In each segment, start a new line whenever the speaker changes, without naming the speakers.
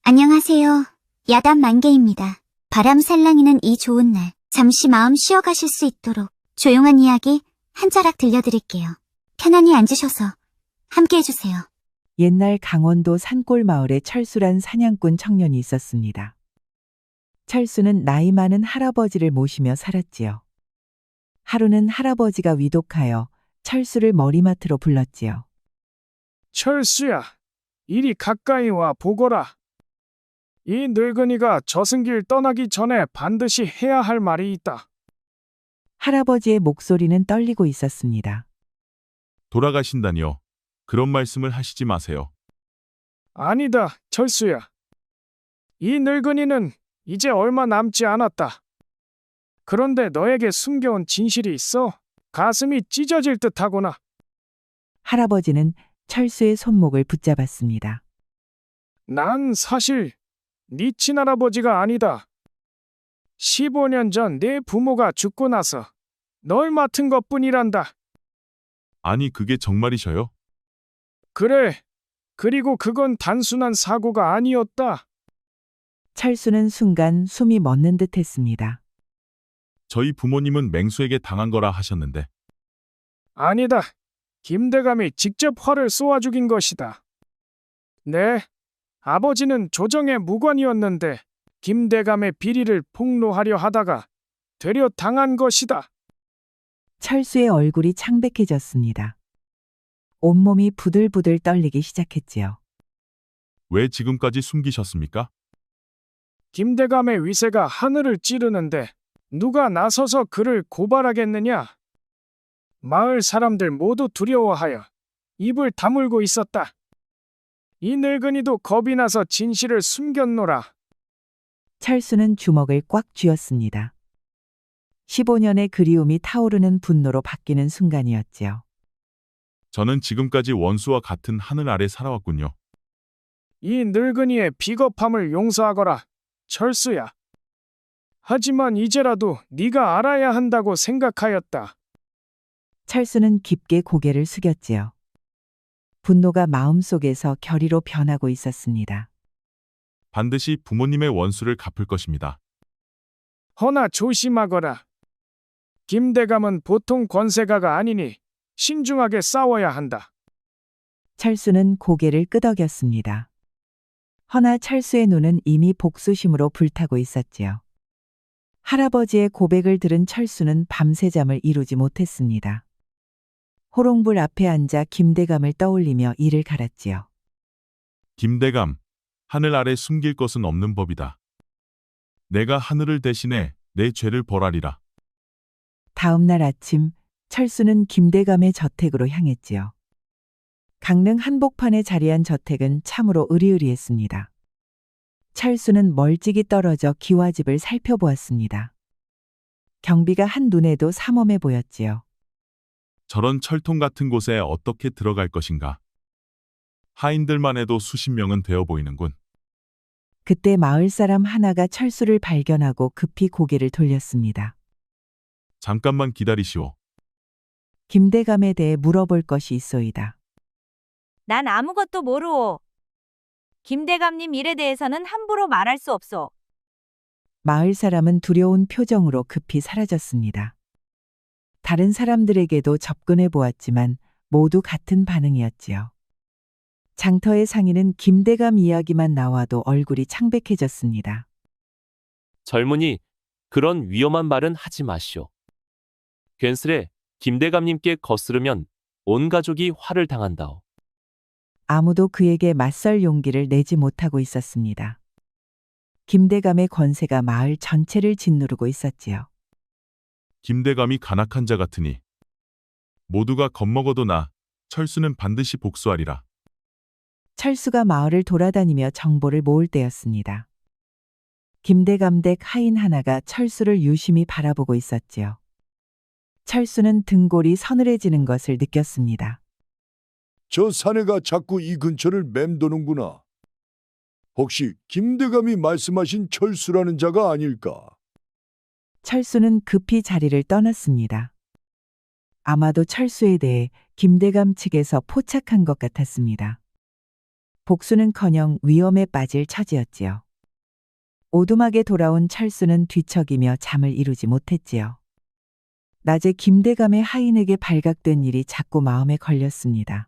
안녕하세요. 야단 만개입니다. 바람 살랑이는 이 좋은 날, 잠시 마음 쉬어가실 수 있도록 조용한 이야기 한 자락 들려드릴게요. 편안히 앉으셔서 함께 해주세요.
옛날 강원도 산골 마을에 철수란 사냥꾼 청년이 있었습니다. 철수는 나이 많은 할아버지를 모시며 살았지요. 하루는 할아버지가 위독하여 철수를 머리맡으로 불렀지요.
철수야, 이리 가까이 와 보거라. 이 늙은이가 저승길 떠나기 전에 반드시 해야 할 말이 있다.
할아버지의 목소리는 떨리고 있었습니다.
돌아가신다니요. 그런 말씀을 하시지 마세요.
아니다, 철수야. 이 늙은이는 이제 얼마 남지 않았다. 그런데 너에게 숨겨온 진실이 있어 가슴이 찢어질 듯하구나.
할아버지는 철수의 손목을 붙잡았습니다.
난 사실 네 친할아버지가 아니다. 15년 전 내 부모가 죽고 나서 널 맡은 것뿐이란다.
아니, 그게 정말이셔요?
그래. 그리고 그건 단순한 사고가 아니었다.
철수는 순간 숨이 멎는 듯 했습니다.
저희 부모님은 맹수에게 당한 거라 하셨는데.
아니다. 김대감이 직접 활을 쏘아 죽인 것이다. 네. 아버지는 조정의 무관이었는데 김대감의 비리를 폭로하려 하다가 되려 당한 것이다.
철수의 얼굴이 창백해졌습니다. 온몸이 부들부들 떨리기 시작했지요.
왜 지금까지 숨기셨습니까?
김대감의 위세가 하늘을 찌르는데 누가 나서서 그를 고발하겠느냐? 마을 사람들 모두 두려워하여 입을 다물고 있었다. 이 늙은이도 겁이 나서 진실을 숨겼노라.
철수는 주먹을 꽉 쥐었습니다. 15년의 그리움이 타오르는 분노로 바뀌는 순간이었지요.
저는 지금까지 원수와 같은 하늘 아래 살아왔군요.
이 늙은이의 비겁함을 용서하거라, 철수야. 하지만 이제라도 네가 알아야 한다고 생각하였다.
철수는 깊게 고개를 숙였지요. 분노가 마음속에서 결의로 변하고 있었습니다.
반드시 부모님의 원수를 갚을 것입니다.
허나 조심하거라. 김대감은 보통 권세가가 아니니 신중하게 싸워야 한다.
철수는 고개를 끄덕였습니다. 허나 철수의 눈은 이미 복수심으로 불타고 있었지요. 할아버지의 고백을 들은 철수는 밤새 잠을 이루지 못했습니다. 호롱불 앞에 앉아 김대감을 떠올리며 이를 갈았지요.
김대감, 하늘 아래 숨길 것은 없는 법이다. 내가 하늘을 대신해 내 죄를 벌하리라.
다음 날 아침 철수는 김대감의 저택으로 향했지요. 강릉 한복판에 자리한 저택은 참으로 으리으리했습니다. 철수는 멀찍이 떨어져 기와집을 살펴보았습니다. 경비가 한눈에도 삼엄해 보였지요.
저런 철통 같은 곳에 어떻게 들어갈 것인가. 하인들만 해도 수십 명은 되어 보이는군.
그때 마을 사람 하나가 철수를 발견하고 급히 고개를 돌렸습니다.
잠깐만 기다리시오.
김대감에 대해 물어볼 것이 있소이다.
난 아무것도 모르오. 김대감님 일에 대해서는 함부로 말할 수 없소.
마을 사람은 두려운 표정으로 급히 사라졌습니다. 다른 사람들에게도 접근해 보았지만 모두 같은 반응이었지요. 장터의 상인은 김대감 이야기만 나와도 얼굴이 창백해졌습니다.
젊은이, 그런 위험한 말은 하지 마시오. 괜스레 김대감님께 거스르면 온 가족이 화를 당한다오.
아무도 그에게 맞설 용기를 내지 못하고 있었습니다. 김대감의 권세가 마을 전체를 짓누르고 있었지요.
김대감이 간악한 자 같으니 모두가 겁먹어도 나 철수는 반드시 복수하리라.
철수가 마을을 돌아다니며 정보를 모을 때였습니다. 김대감 댁 하인 하나가 철수를 유심히 바라보고 있었지요. 철수는 등골이 서늘해지는 것을 느꼈습니다.
저 사내가 자꾸 이 근처를 맴도는구나. 혹시 김대감이 말씀하신 철수라는 자가 아닐까?
철수는 급히 자리를 떠났습니다. 아마도 철수에 대해 김대감 측에서 포착한 것 같았습니다. 복수는커녕 위험에 빠질 처지였지요. 오두막에 돌아온 철수는 뒤척이며 잠을 이루지 못했지요. 낮에 김대감의 하인에게 발각된 일이 자꾸 마음에 걸렸습니다.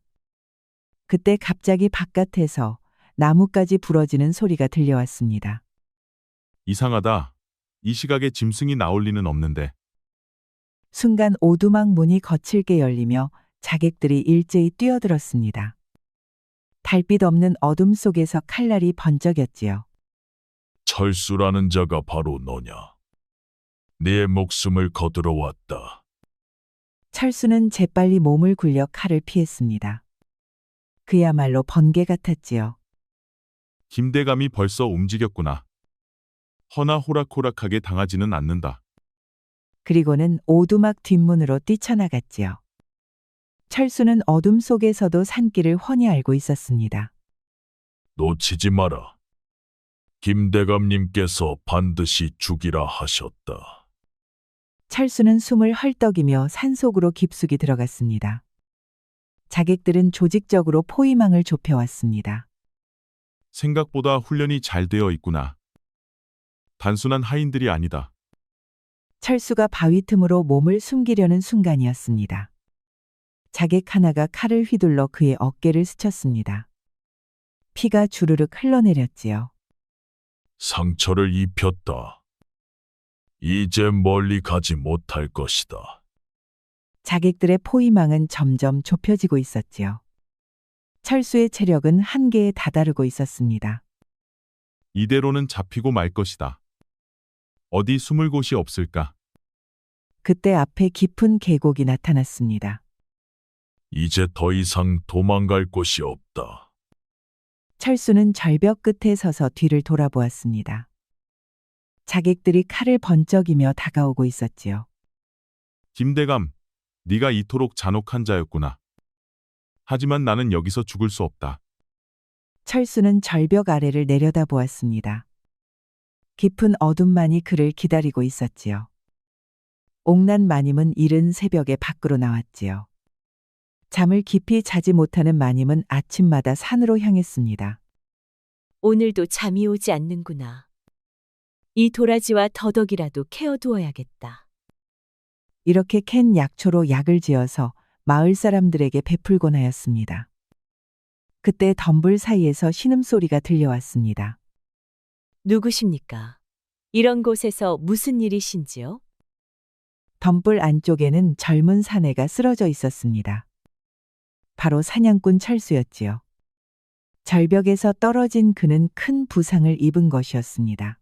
그때 갑자기 바깥에서 나뭇가지 부러지는 소리가 들려왔습니다.
이상하다. 이 시각에 짐승이 나올 리는 없는데.
순간 오두막 문이 거칠게 열리며 자객들이 일제히 뛰어들었습니다. 달빛 없는 어둠 속에서 칼날이 번쩍였지요.
철수라는 자가 바로 너냐? 네 목숨을 거두러 왔다.
철수는 재빨리 몸을 굴려 칼을 피했습니다. 그야말로 번개 같았지요.
김대감이 벌써 움직였구나. 허나 호락호락하게 당하지는 않는다.
그리고는 오두막 뒷문으로 뛰쳐나갔지요. 철수는 어둠 속에서도 산길을 훤히 알고 있었습니다.
놓치지 마라. 김대감님께서 반드시 죽이라 하셨다.
철수는 숨을 헐떡이며 산속으로 깊숙이 들어갔습니다. 자객들은 조직적으로 포위망을 좁혀왔습니다.
생각보다 훈련이 잘 되어 있구나. 단순한 하인들이 아니다.
철수가 바위 틈으로 몸을 숨기려는 순간이었습니다. 자객 하나가 칼을 휘둘러 그의 어깨를 스쳤습니다. 피가 주르륵 흘러내렸지요.
상처를 입혔다. 이제 멀리 가지 못할 것이다.
자객들의 포위망은 점점 좁혀지고 있었지요. 철수의 체력은 한계에 다다르고 있었습니다.
이대로는 잡히고 말 것이다. 어디 숨을 곳이 없을까?
그때 앞에 깊은 계곡이 나타났습니다.
이제 더 이상 도망갈 곳이 없다.
철수는 절벽 끝에 서서 뒤를 돌아보았습니다. 자객들이 칼을 번쩍이며 다가오고 있었지요.
김대감, 네가 이토록 잔혹한 자였구나. 하지만 나는 여기서 죽을 수 없다.
철수는 절벽 아래를 내려다보았습니다. 깊은 어둠만이 그를 기다리고 있었지요. 옥난 마님은 이른 새벽에 밖으로 나왔지요. 잠을 깊이 자지 못하는 마님은 아침마다 산으로 향했습니다.
오늘도 잠이 오지 않는구나. 이 도라지와 더덕이라도 캐어두어야겠다.
이렇게 캔 약초로 약을 지어서 마을 사람들에게 베풀곤 하였습니다. 그때 덤불 사이에서 신음소리가 들려왔습니다.
누구십니까? 이런 곳에서 무슨 일이신지요?
덤불 안쪽에는 젊은 사내가 쓰러져 있었습니다. 바로 사냥꾼 철수였지요. 절벽에서 떨어진 그는 큰 부상을 입은 것이었습니다.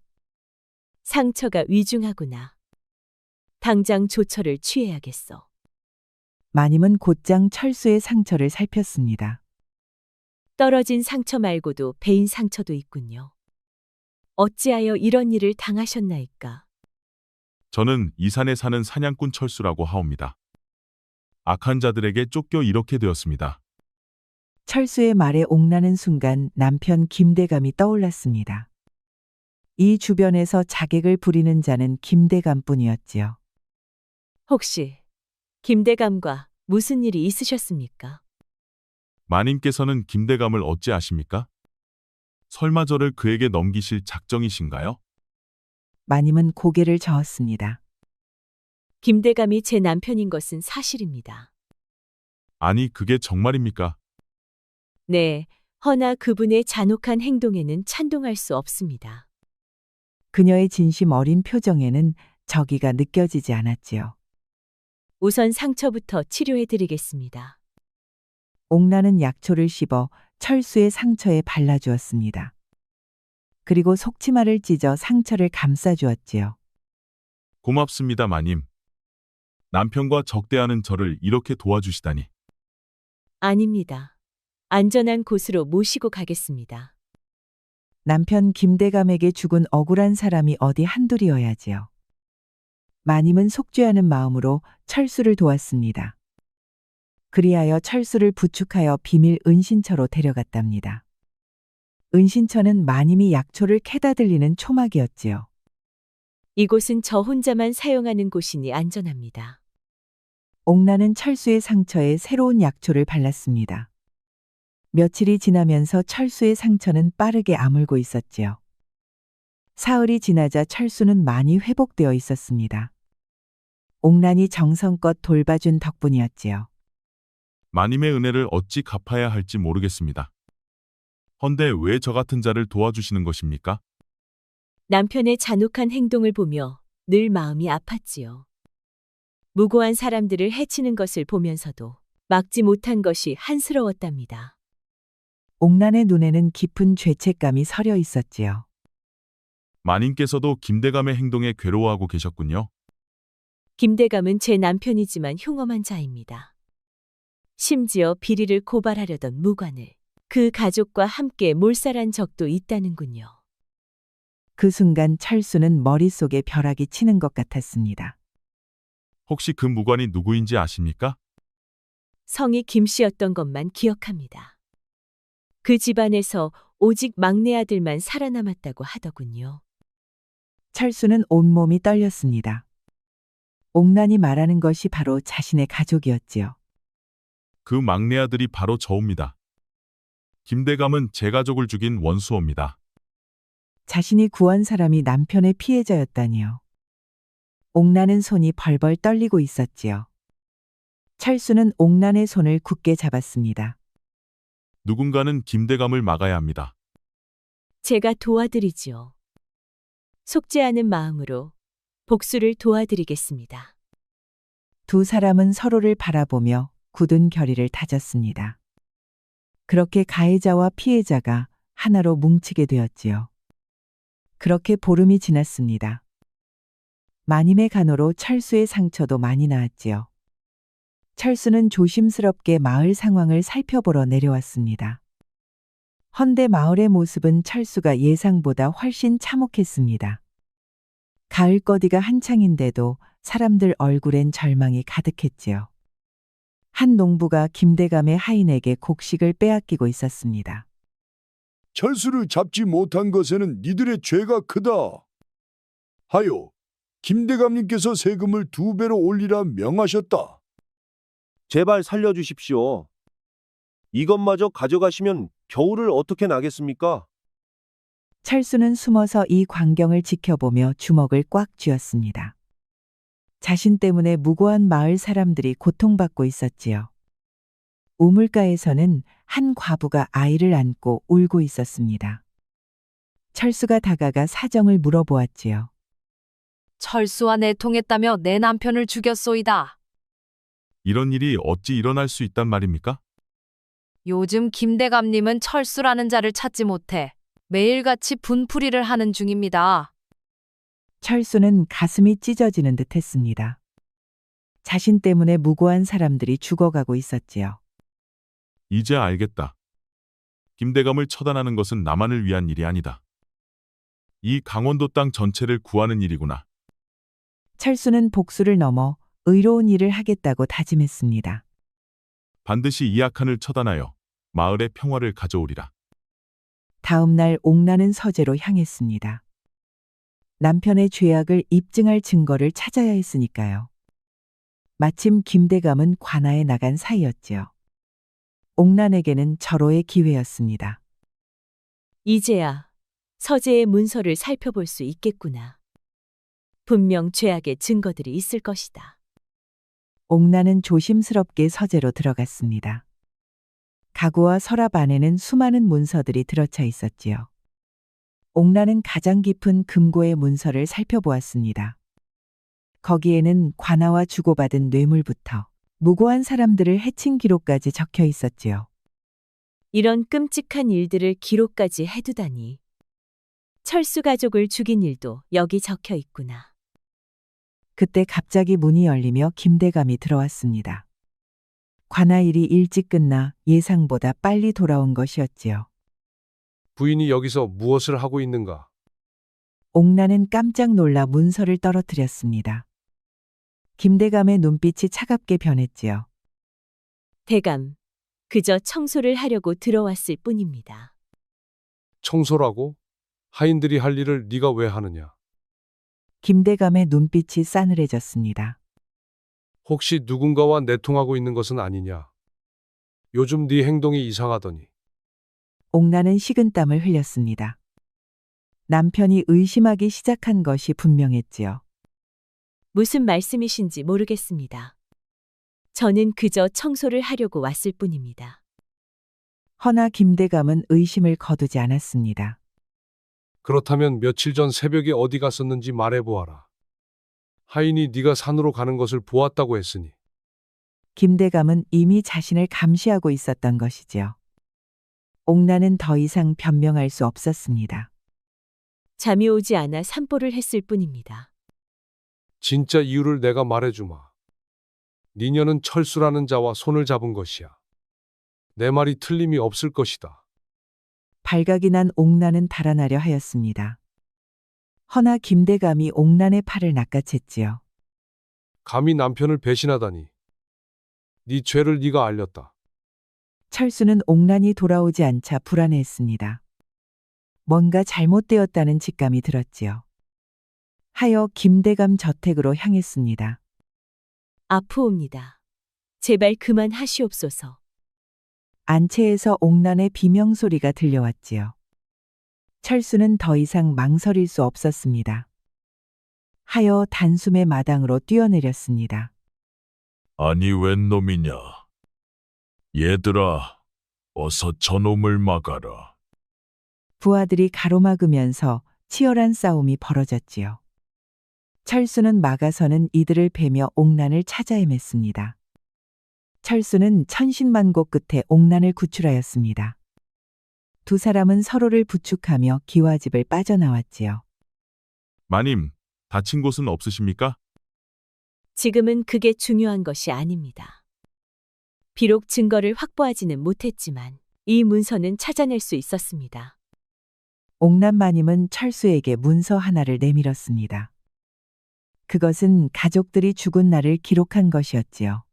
상처가 위중하구나. 당장 조처를 취해야겠어.
마님은 곧장 철수의 상처를 살폈습니다.
떨어진 상처 말고도 베인 상처도 있군요. 어찌하여 이런 일을 당하셨나이까?
저는 이 산에 사는 사냥꾼 철수라고 하옵니다. 악한 자들에게 쫓겨 이렇게 되었습니다.
철수의 말에 옥나는 순간 남편 김대감이 떠올랐습니다. 이 주변에서 자객을 부리는 자는 김대감뿐이었지요.
혹시 김대감과 무슨 일이 있으셨습니까?
마님께서는 김대감을 어찌 아십니까? 설마 저를 그에게 넘기실 작정이신가요?
마님은 고개를 저었습니다.
김대감이 제 남편인 것은 사실입니다.
아니, 그게 정말입니까?
네, 허나 그분의 잔혹한 행동에는 찬동할 수 없습니다.
그녀의 진심 어린 표정에는 저기가 느껴지지 않았지요.
우선 상처부터 치료해 드리겠습니다.
옥나는 약초를 씹어 철수의 상처에 발라주었습니다. 그리고 속치마를 찢어 상처를 감싸주었지요.
고맙습니다, 마님. 남편과 적대하는 저를 이렇게 도와주시다니.
아닙니다. 안전한 곳으로 모시고 가겠습니다.
남편 김대감에게 죽은 억울한 사람이 어디 한둘이어야지요. 마님은 속죄하는 마음으로 철수를 도왔습니다. 그리하여 철수를 부축하여 비밀 은신처로 데려갔답니다. 은신처는 마님이 약초를 캐다 들리는 초막이었지요.
이곳은 저 혼자만 사용하는 곳이니 안전합니다.
옥나는 철수의 상처에 새로운 약초를 발랐습니다. 며칠이 지나면서 철수의 상처는 빠르게 아물고 있었지요. 사흘이 지나자 철수는 많이 회복되어 있었습니다. 옥란이 정성껏 돌봐준 덕분이었지요.
마님의 은혜를 어찌 갚아야 할지 모르겠습니다. 헌데 왜 저 같은 자를 도와주시는 것입니까?
남편의 잔혹한 행동을 보며 늘 마음이 아팠지요. 무고한 사람들을 해치는 것을 보면서도 막지 못한 것이 한스러웠답니다.
옥란의 눈에는 깊은 죄책감이 서려 있었지요.
마님께서도 김대감의 행동에 괴로워하고 계셨군요.
김대감은 제 남편이지만 흉엄한 자입니다. 심지어 비리를 고발하려던 무관을 그 가족과 함께 몰살한 적도 있다는군요.
그 순간 철수는 머릿속에 벼락이 치는 것 같았습니다.
혹시 그 무관이 누구인지 아십니까?
성이 김씨였던 것만 기억합니다. 그 집안에서 오직 막내 아들만 살아남았다고 하더군요.
철수는 온몸이 떨렸습니다. 옥란이 말하는 것이 바로 자신의 가족이었지요.
그 막내 아들이 바로 저입니다. 김대감은 제 가족을 죽인 원수입니다.
자신이 구한 사람이 남편의 피해자였다니요. 옥란은 손이 벌벌 떨리고 있었지요. 철수는 옥란의 손을 굳게 잡았습니다.
누군가는 김대감을 막아야 합니다.
제가 도와드리지요. 속지 않은 마음으로 복수를 도와드리겠습니다.
두 사람은 서로를 바라보며 굳은 결의를 다졌습니다. 그렇게 가해자와 피해자가 하나로 뭉치게 되었지요. 그렇게 보름이 지났습니다. 마님의 간호로 철수의 상처도 많이 나았지요. 철수는 조심스럽게 마을 상황을 살펴보러 내려왔습니다. 헌데 마을의 모습은 철수가 예상보다 훨씬 참혹했습니다. 가을 거디가 한창인데도 사람들 얼굴엔 절망이 가득했지요. 한 농부가 김대감의 하인에게 곡식을 빼앗기고 있었습니다.
철수를 잡지 못한 것에는 니들의 죄가 크다. 하여 김대감님께서 세금을 2배로 올리라 명하셨다.
제발 살려주십시오. 이것마저 가져가시면 겨울을 어떻게 나겠습니까?
철수는 숨어서 이 광경을 지켜보며 주먹을 꽉 쥐었습니다. 자신 때문에 무고한 마을 사람들이 고통받고 있었지요. 우물가에서는 한 과부가 아이를 안고 울고 있었습니다. 철수가 다가가 사정을 물어보았지요.
철수와 내통했다며 내 남편을 죽였소이다.
이런 일이 어찌 일어날 수 있단 말입니까?
요즘 김대감님은 철수라는 자를 찾지 못해 매일같이 분풀이를 하는 중입니다.
철수는 가슴이 찢어지는 듯 했습니다. 자신 때문에 무고한 사람들이 죽어가고 있었지요.
이제 알겠다. 김대감을 처단하는 것은 나만을 위한 일이 아니다. 이 강원도 땅 전체를 구하는 일이구나.
철수는 복수를 넘어 의로운 일을 하겠다고 다짐했습니다.
반드시 이 악한을 처단하여 마을의 평화를 가져오리라.
다음 날 옥란은 서재로 향했습니다. 남편의 죄악을 입증할 증거를 찾아야 했으니까요. 마침 김대감은 관아에 나간 사이였지요. 옥란에게는 절호의 기회였습니다.
이제야 서재의 문서를 살펴볼 수 있겠구나. 분명 죄악의 증거들이 있을 것이다.
옥란은 조심스럽게 서재로 들어갔습니다. 가구와 서랍 안에는 수많은 문서들이 들어차 있었지요. 옥란은 가장 깊은 금고의 문서를 살펴보았습니다. 거기에는 관아와 주고받은 뇌물부터 무고한 사람들을 해친 기록까지 적혀 있었지요.
이런 끔찍한 일들을 기록까지 해두다니. 철수 가족을 죽인 일도 여기 적혀 있구나.
그때 갑자기 문이 열리며 김대감이 들어왔습니다. 관아 일이 일찍 끝나 예상보다 빨리 돌아온 것이었지요.
부인이 여기서 무엇을 하고 있는가?
옥란은 깜짝 놀라 문서를 떨어뜨렸습니다. 김대감의 눈빛이 차갑게 변했지요.
대감, 그저 청소를 하려고 들어왔을 뿐입니다.
청소라고? 하인들이 할 일을 네가 왜 하느냐?
김대감의 눈빛이 싸늘해졌습니다.
혹시 누군가와 내통하고 있는 것은 아니냐? 요즘 네 행동이 이상하더니
옥나는 식은땀을 흘렸습니다. 남편이 의심하기 시작한 것이 분명했지요.
무슨 말씀이신지 모르겠습니다. 저는 그저 청소를 하려고 왔을 뿐입니다.
허나 김대감은 의심을 거두지 않았습니다.
그렇다면 며칠 전 새벽에 어디 갔었는지 말해보아라. 하인이 네가 산으로 가는 것을 보았다고 했으니.
김대감은 이미 자신을 감시하고 있었던 것이지요. 옥나는 더 이상 변명할 수 없었습니다.
잠이 오지 않아 산보를 했을 뿐입니다.
진짜 이유를 내가 말해주마. 니녀는 철수라는 자와 손을 잡은 것이야. 내 말이 틀림이 없을 것이다.
발각이 난 옥나는 달아나려 하였습니다. 허나 김대감이 옥난의 팔을 낚아챘지요.
감히 남편을 배신하다니. 네 죄를 네가 알렸다.
철수는 옥난이 돌아오지 않자 불안해했습니다. 뭔가 잘못되었다는 직감이 들었지요. 하여 김대감 저택으로 향했습니다.
아프옵니다. 제발 그만하시옵소서.
안채에서 옥난의 비명소리가 들려왔지요. 철수는 더 이상 망설일 수 없었습니다. 하여 단숨에 마당으로 뛰어내렸습니다.
아니 웬 놈이냐. 얘들아, 어서 저놈을 막아라.
부하들이 가로막으면서 치열한 싸움이 벌어졌지요. 철수는 막아서는 이들을 베며 옥난을 찾아 헤맸습니다. 철수는 천신만고 끝에 옥난을 구출하였습니다. 두 사람은 서로를 부축하며 기와집을 빠져나왔지요.
마님, 다친 곳은 없으십니까?
지금은 그게 중요한 것이 아닙니다. 비록 증거를 확보하지는 못했지만 이 문서는 찾아낼 수 있었습니다.
옥난 마님은 철수에게 문서 하나를 내밀었습니다. 그것은 가족들이 죽은 날을 기록한 것이었지요.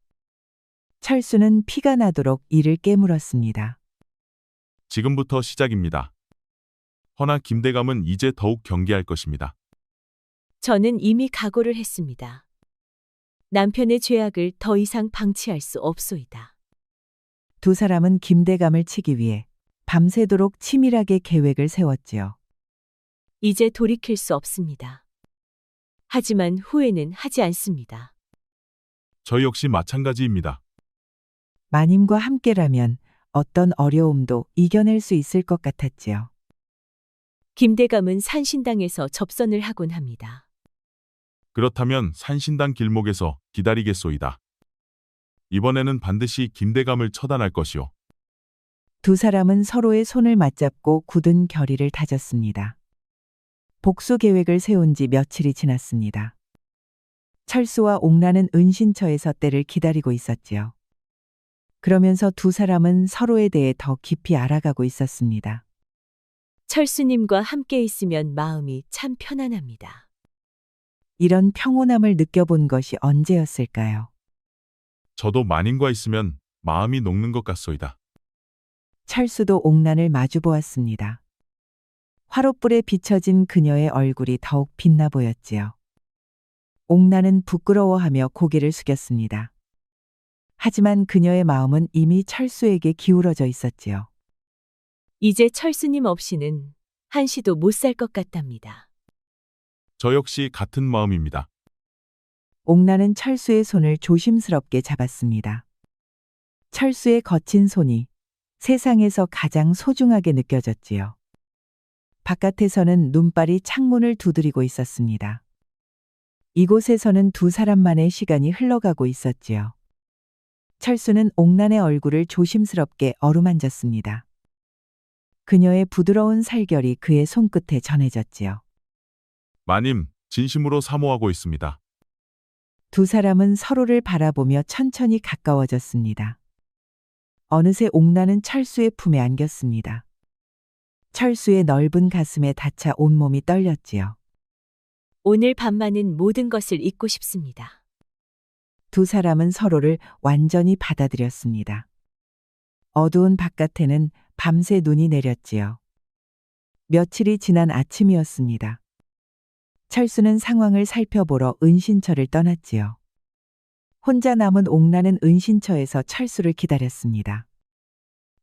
철수는 피가 나도록 이를 깨물었습니다.
지금부터 시작입니다. 허나 김대감은 이제 더욱 경계할 것입니다.
저는 이미 각오를 했습니다. 남편의 죄악을 더 이상 방치할 수 없소이다.
두 사람은 김대감을 치기 위해 밤새도록 치밀하게 계획을 세웠지요.
이제 돌이킬 수 없습니다. 하지만 후회는 하지 않습니다.
저 역시 마찬가지입니다.
마님과 함께라면 어떤 어려움도 이겨낼 수 있을 것 같았지요.
김대감은 산신당에서 접선을 하곤 합니다.
그렇다면 산신당 길목에서 기다리겠소이다. 이번에는 반드시 김대감을 처단할 것이오.
두 사람은 서로의 손을 맞잡고 굳은 결의를 다졌습니다. 복수 계획을 세운 지 며칠이 지났습니다. 철수와 옥란은 은신처에서 때를 기다리고 있었지요. 그러면서 두 사람은 서로에 대해 더 깊이 알아가고 있었습니다.
철수님과 함께 있으면 마음이 참 편안합니다.
이런 평온함을 느껴본 것이 언제였을까요?
저도 마님과 있으면 마음이 녹는 것 같소이다.
철수도 옥란을 마주보았습니다. 화롯불에 비춰진 그녀의 얼굴이 더욱 빛나 보였지요. 옥란은 부끄러워하며 고개를 숙였습니다. 하지만 그녀의 마음은 이미 철수에게 기울어져 있었지요.
이제 철수님 없이는 한시도 못 살 것 같답니다.
저 역시 같은 마음입니다.
옥란은 철수의 손을 조심스럽게 잡았습니다. 철수의 거친 손이 세상에서 가장 소중하게 느껴졌지요. 바깥에서는 눈발이 창문을 두드리고 있었습니다. 이곳에서는 두 사람만의 시간이 흘러가고 있었지요. 철수는 옥란의 얼굴을 조심스럽게 어루만졌습니다. 그녀의 부드러운 살결이 그의 손끝에 전해졌지요.
마님, 진심으로 사모하고 있습니다.
두 사람은 서로를 바라보며 천천히 가까워졌습니다. 어느새 옥란은 철수의 품에 안겼습니다. 철수의 넓은 가슴에 닿자 온몸이 떨렸지요.
오늘 밤만은 모든 것을 잊고 싶습니다.
두 사람은 서로를 완전히 받아들였습니다. 어두운 바깥에는 밤새 눈이 내렸지요. 며칠이 지난 아침이었습니다. 철수는 상황을 살펴보러 은신처를 떠났지요. 혼자 남은 옥란은 은신처에서 철수를 기다렸습니다.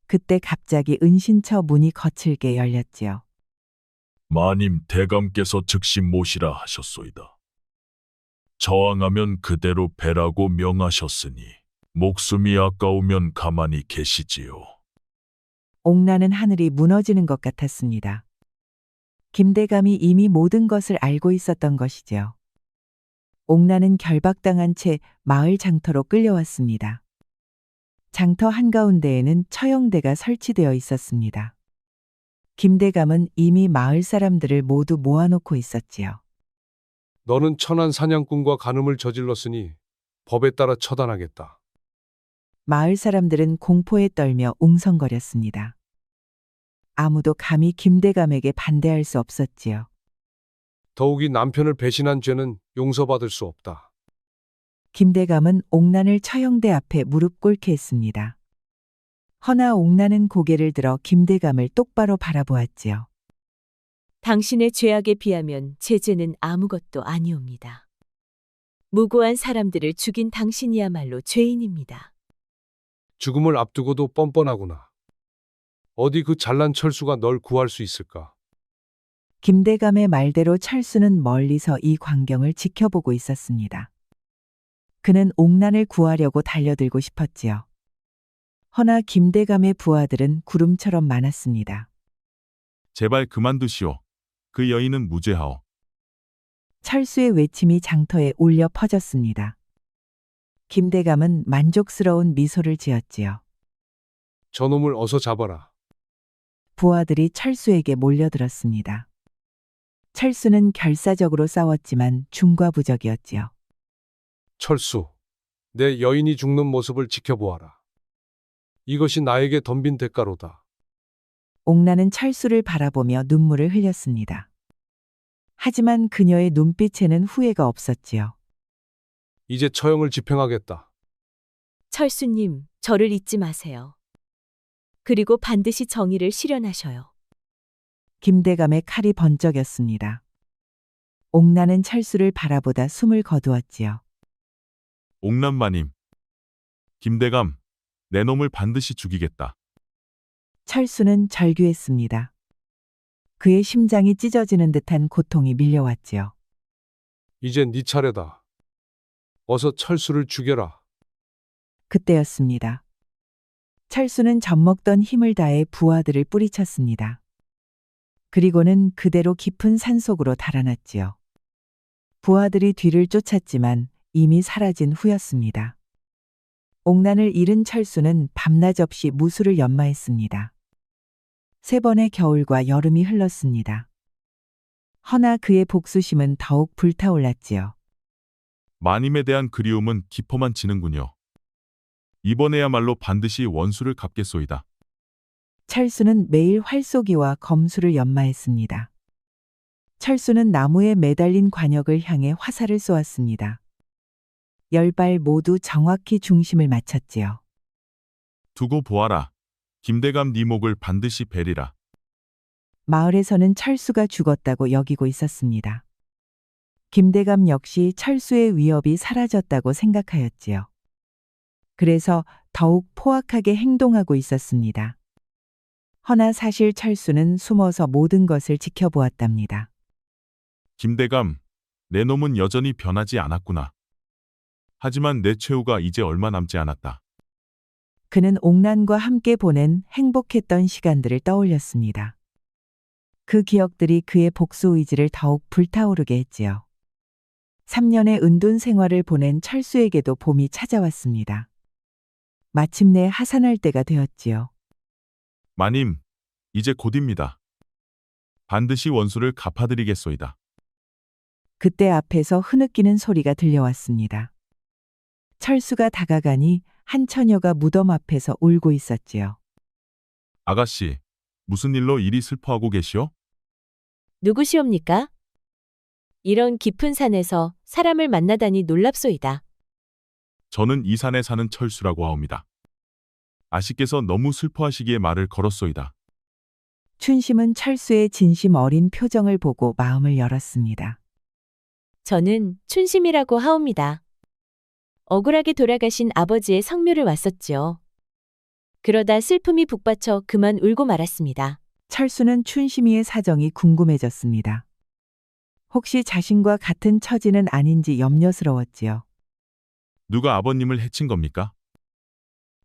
그때 갑자기 은신처 문이 거칠게 열렸지요.
마님 대감께서 즉시 모시라 하셨소이다. 저항하면 그대로 배라고 명하셨으니 목숨이 아까우면 가만히 계시지요.
옥나는 하늘이 무너지는 것 같았습니다. 김대감이 이미 모든 것을 알고 있었던 것이지요. 옥나는 결박당한 채 마을 장터로 끌려왔습니다. 장터 한가운데에는 처형대가 설치되어 있었습니다. 김대감은 이미 마을 사람들을 모두 모아놓고 있었지요.
너는 천한 사냥꾼과 간음을 저질렀으니 법에 따라 처단하겠다.
마을 사람들은 공포에 떨며 웅성거렸습니다. 아무도 감히 김대감에게 반대할 수 없었지요.
더욱이 남편을 배신한 죄는 용서받을 수 없다.
김대감은 옥난을 처형대 앞에 무릎 꿇게 했습니다. 허나 옥난은 고개를 들어 김대감을 똑바로 바라보았지요.
당신의 죄악에 비하면 제 죄는 아무것도 아니옵니다. 무고한 사람들을 죽인 당신이야말로 죄인입니다.
죽음을 앞두고도 뻔뻔하구나. 어디 그 잘난 철수가 널 구할 수 있을까?
김대감의 말대로 철수는 멀리서 이 광경을 지켜보고 있었습니다. 그는 옥난을 구하려고 달려들고 싶었지요. 허나 김대감의 부하들은 구름처럼 많았습니다.
제발 그만두시오. 그 여인은 무죄하오.
철수의 외침이 장터에 울려 퍼졌습니다. 김대감은 만족스러운 미소를 지었지요.
저놈을 어서 잡아라.
부하들이 철수에게 몰려들었습니다. 철수는 결사적으로 싸웠지만 중과부적이었지요.
철수, 내 여인이 죽는 모습을 지켜보아라. 이것이 나에게 덤빈 대가로다.
옥나는 철수를 바라보며 눈물을 흘렸습니다. 하지만 그녀의 눈빛에는 후회가 없었지요.
이제 처형을 집행하겠다.
철수님, 저를 잊지 마세요. 그리고 반드시 정의를 실현하셔요.
김대감의 칼이 번쩍였습니다. 옥나는 철수를 바라보다 숨을 거두었지요.
옥남마님. 김대감, 내 놈을 반드시 죽이겠다.
철수는 절규했습니다. 그의 심장이 찢어지는 듯한 고통이 밀려왔지요.
이젠 네 차례다. 어서 철수를 죽여라.
그때였습니다. 철수는 젖먹던 힘을 다해 부하들을 뿌리쳤습니다. 그리고는 그대로 깊은 산속으로 달아났지요. 부하들이 뒤를 쫓았지만 이미 사라진 후였습니다. 옥난을 잃은 철수는 밤낮 없이 무술을 연마했습니다. 3번의 겨울과 여름이 흘렀습니다. 허나 그의 복수심은 더욱 불타올랐지요.
마님에 대한 그리움은 깊어만 지는군요. 이번에야말로 반드시 원수를 갚겠소이다.
철수는 매일 활쏘기와 검수를 연마했습니다. 철수는 나무에 매달린 관역을 향해 화살을 쏘았습니다. 10발 모두 정확히 중심을 맞췄지요.
두고 보아라. 김대감 네 목을 반드시 베리라.
마을에서는 철수가 죽었다고 여기고 있었습니다. 김대감 역시 철수의 위협이 사라졌다고 생각하였지요. 그래서 더욱 포악하게 행동하고 있었습니다. 허나 사실 철수는 숨어서 모든 것을 지켜보았답니다.
김대감, 내 놈은 여전히 변하지 않았구나. 하지만 내 최후가 이제 얼마 남지 않았다.
그는 옥난과 함께 보낸 행복했던 시간들을 떠올렸습니다. 그 기억들이 그의 복수 의지를 더욱 불타오르게 했지요. 3년의 은둔 생활을 보낸 철수에게도 봄이 찾아왔습니다. 마침내 하산할 때가 되었지요.
마님, 이제 곧입니다. 반드시 원수를 갚아드리겠소이다.
그때 앞에서 흐느끼는 소리가 들려왔습니다. 철수가 다가가니 한 처녀가 무덤 앞에서 울고 있었지요.
아가씨, 무슨 일로 이리 슬퍼하고 계시오?
누구시옵니까? 이런 깊은 산에서 사람을 만나다니 놀랍소이다.
저는 이 산에 사는 철수라고 하옵니다. 아씨께서 너무 슬퍼하시기에 말을 걸었소이다.
춘심은 철수의 진심 어린 표정을 보고 마음을 열었습니다.
저는 춘심이라고 하옵니다. 억울하게 돌아가신 아버지의 성묘를 왔었지요. 그러다 슬픔이 북받쳐 그만 울고 말았습니다.
철수는 춘심이의 사정이 궁금해졌습니다. 혹시 자신과 같은 처지는 아닌지 염려스러웠지요.
누가 아버님을 해친 겁니까?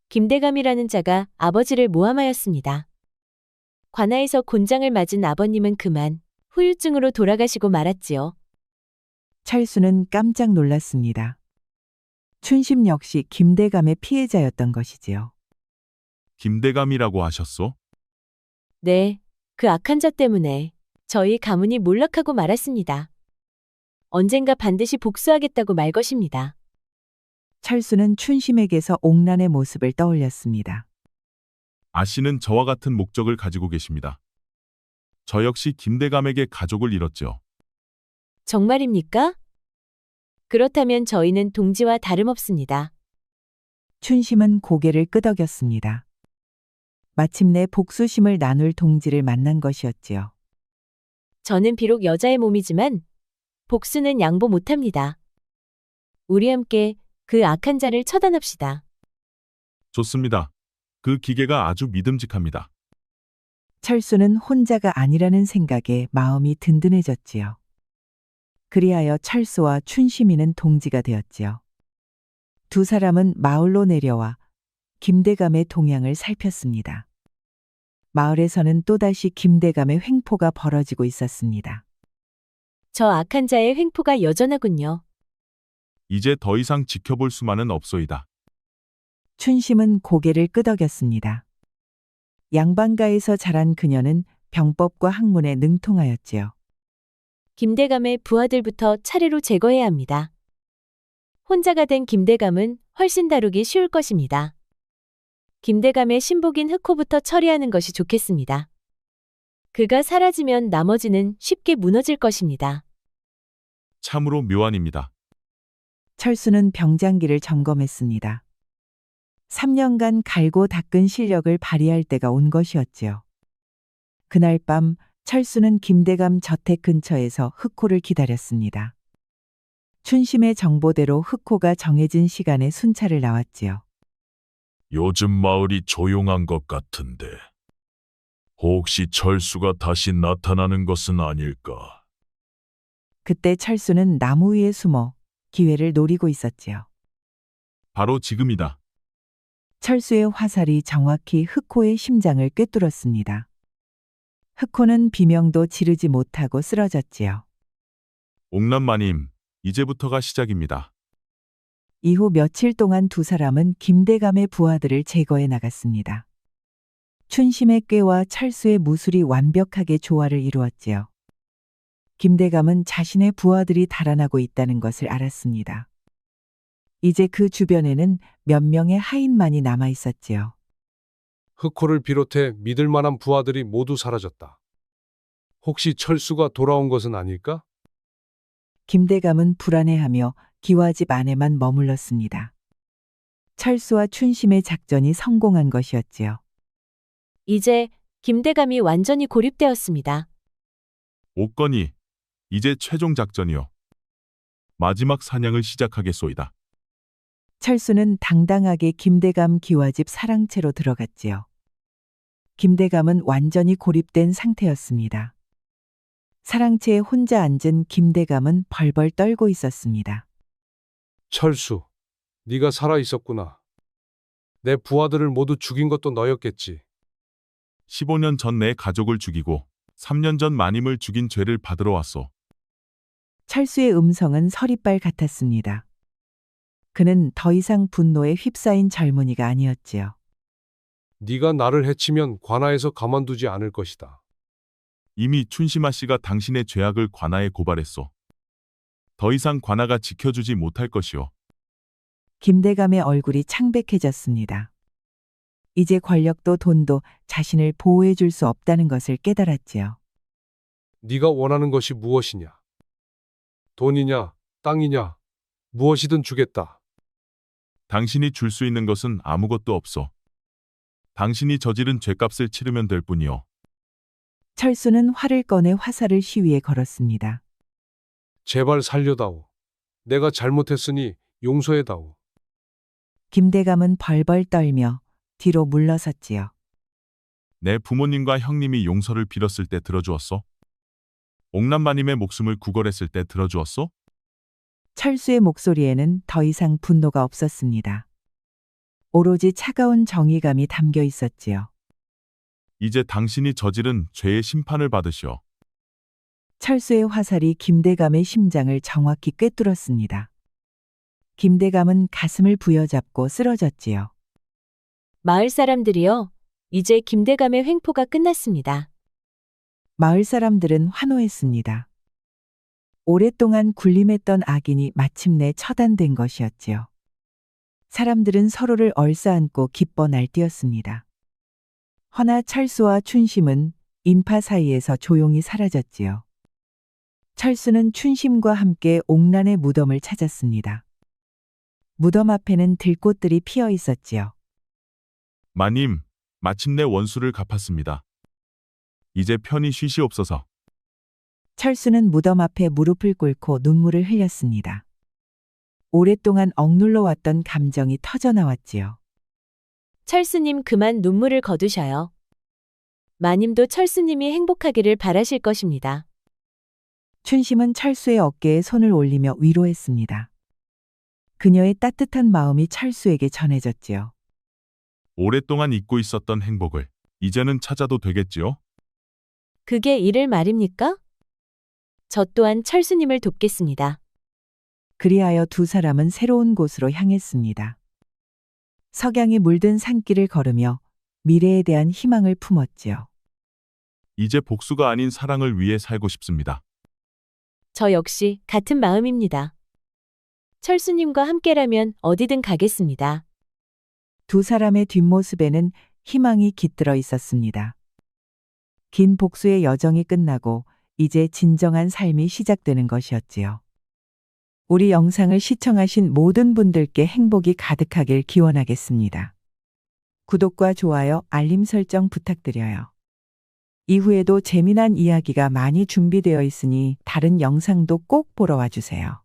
김대감이라는 자가 아버지를 모함하였습니다. 관아에서 곤장을 맞은 아버님은 그만 후유증으로 돌아가시고 말았지요.
철수는 깜짝 놀랐습니다. 춘심 역시 김대감의 피해자였던 것이지요.
김대감이라고 하셨소?
네, 그 악한 자 때문에 저희 가문이 몰락하고 말았습니다. 언젠가 반드시 복수하겠다고 말 것입니다.
철수는 춘심에게서 옥란의 모습을 떠올렸습니다.
아씨는 저와 같은 목적을 가지고 계십니다. 저 역시 김대감에게 가족을 잃었죠.
정말입니까? 그렇다면 저희는 동지와 다름없습니다.
춘심은 고개를 끄덕였습니다. 마침내 복수심을 나눌 동지를 만난 것이었지요.
저는 비록 여자의 몸이지만 복수는 양보 못합니다. 우리 함께 그 악한 자를 처단합시다.
좋습니다. 그 기계가 아주 믿음직합니다.
철수는 혼자가 아니라는 생각에 마음이 든든해졌지요. 그리하여 철수와 춘심이는 동지가 되었지요. 두 사람은 마을로 내려와 김대감의 동향을 살폈습니다. 마을에서는 또다시 김대감의 횡포가 벌어지고 있었습니다.
저 악한 자의 횡포가 여전하군요.
이제 더 이상 지켜볼 수만은 없소이다.
춘심은 고개를 끄덕였습니다. 양반가에서 자란 그녀는 병법과 학문에 능통하였지요.
김대감의 부하들부터 차례로 제거해야 합니다. 혼자가 된 김대감은 훨씬 다루기 쉬울 것입니다. 김대감의 신복인 흑호부터 처리하는 것이 좋겠습니다. 그가 사라지면 나머지는 쉽게 무너질 것입니다.
참으로 묘안입니다.
철수는 병장기를 점검했습니다. 3년간 갈고 닦은 실력을 발휘할 때가 온 것이었지요. 그날 밤 철수는 김대감 저택 근처에서 흑호를 기다렸습니다. 춘심의 정보대로 흑호가 정해진 시간에 순찰을 나왔지요.
요즘 마을이 조용한 것 같은데 혹시 철수가 다시 나타나는 것은 아닐까?
그때 철수는 나무 위에 숨어 기회를 노리고 있었지요.
바로 지금이다.
철수의 화살이 정확히 흑호의 심장을 꿰뚫었습니다. 흑호는 비명도 지르지 못하고 쓰러졌지요.
옥란마님, 이제부터가 시작입니다.
이후 며칠 동안 두 사람은 김대감의 부하들을 제거해 나갔습니다. 춘심의 꾀와 철수의 무술이 완벽하게 조화를 이루었지요. 김대감은 자신의 부하들이 달아나고 있다는 것을 알았습니다. 이제 그 주변에는 몇 명의 하인만이 남아 있었지요.
흑호를 비롯해 믿을 만한 부하들이 모두 사라졌다. 혹시 철수가 돌아온 것은 아닐까?
김대감은 불안해하며 기와집 안에만 머물렀습니다. 철수와 춘심의 작전이 성공한 것이었지요.
이제 김대감이 완전히 고립되었습니다.
옥건이, 이제 최종 작전이요. 마지막 사냥을 시작하겠소이다.
철수는 당당하게 김대감 기와집 사랑채로 들어갔지요. 김대감은 완전히 고립된 상태였습니다. 사랑채에 혼자 앉은 김대감은 벌벌 떨고 있었습니다.
철수, 네가 살아 있었구나. 내 부하들을 모두 죽인 것도 너였겠지.
15년 전 내 가족을 죽이고 3년 전 마님을 죽인 죄를 받으러 왔소.
철수의 음성은 서리빨 같았습니다. 그는 더 이상 분노에 휩싸인 젊은이가 아니었지요.
네가 나를 해치면 관아에서 가만두지 않을 것이다.
이미 춘심아 씨가 당신의 죄악을 관아에 고발했소. 더 이상 관아가 지켜주지 못할 것이오.
김대감의 얼굴이 창백해졌습니다. 이제 권력도 돈도 자신을 보호해 줄 수 없다는 것을 깨달았지요.
네가 원하는 것이 무엇이냐? 돈이냐, 땅이냐, 무엇이든 주겠다.
당신이 줄 수 있는 것은 아무것도 없소. 당신이 저지른 죄값을 치르면 될 뿐이오.
철수는 활을 꺼내 화살을 시위에 걸었습니다.
제발 살려다오. 내가 잘못했으니 용서해다오.
김대감은 벌벌 떨며 뒤로 물러섰지요.
내 부모님과 형님이 용서를 빌었을 때 들어주었소? 옥남마님의 목숨을 구걸했을 때 들어주었소?
철수의 목소리에는 더 이상 분노가 없었습니다. 오로지 차가운 정의감이 담겨 있었지요.
이제 당신이 저지른 죄의 심판을 받으시오.
철수의 화살이 김대감의 심장을 정확히 꿰뚫었습니다. 김대감은 가슴을 부여잡고 쓰러졌지요.
마을 사람들이요. 이제 김대감의 횡포가 끝났습니다.
마을 사람들은 환호했습니다. 오랫동안 군림했던 악인이 마침내 처단된 것이었지요. 사람들은 서로를 얼싸안고 기뻐 날뛰었습니다. 허나 철수와 춘심은 인파 사이에서 조용히 사라졌지요. 철수는 춘심과 함께 옥란의 무덤을 찾았습니다. 무덤 앞에는 들꽃들이 피어 있었지요.
마님, 마침내 원수를 갚았습니다. 이제 편히 쉬시옵소서.
철수는 무덤 앞에 무릎을 꿇고 눈물을 흘렸습니다. 오랫동안 억눌러 왔던 감정이 터져나왔지요.
철수님 그만 눈물을 거두셔요. 마님도 철수님이 행복하기를 바라실 것입니다.
춘심은 철수의 어깨에 손을 올리며 위로했습니다. 그녀의 따뜻한 마음이 철수에게 전해졌지요.
오랫동안 잊고 있었던 행복을 이제는 찾아도 되겠지요?
그게 이를 말입니까? 저 또한 철수님을 돕겠습니다.
그리하여 두 사람은 새로운 곳으로 향했습니다. 석양이 물든 산길을 걸으며 미래에 대한 희망을 품었지요.
이제 복수가 아닌 사랑을 위해 살고 싶습니다.
저 역시 같은 마음입니다. 철수님과 함께라면 어디든 가겠습니다.
두 사람의 뒷모습에는 희망이 깃들어 있었습니다. 긴 복수의 여정이 끝나고 이제 진정한 삶이 시작되는 것이었지요. 우리 영상을 시청하신 모든 분들께 행복이 가득하길 기원하겠습니다. 구독과 좋아요, 알림 설정 부탁드려요. 이후에도 재미난 이야기가 많이 준비되어 있으니 다른 영상도 꼭 보러 와주세요.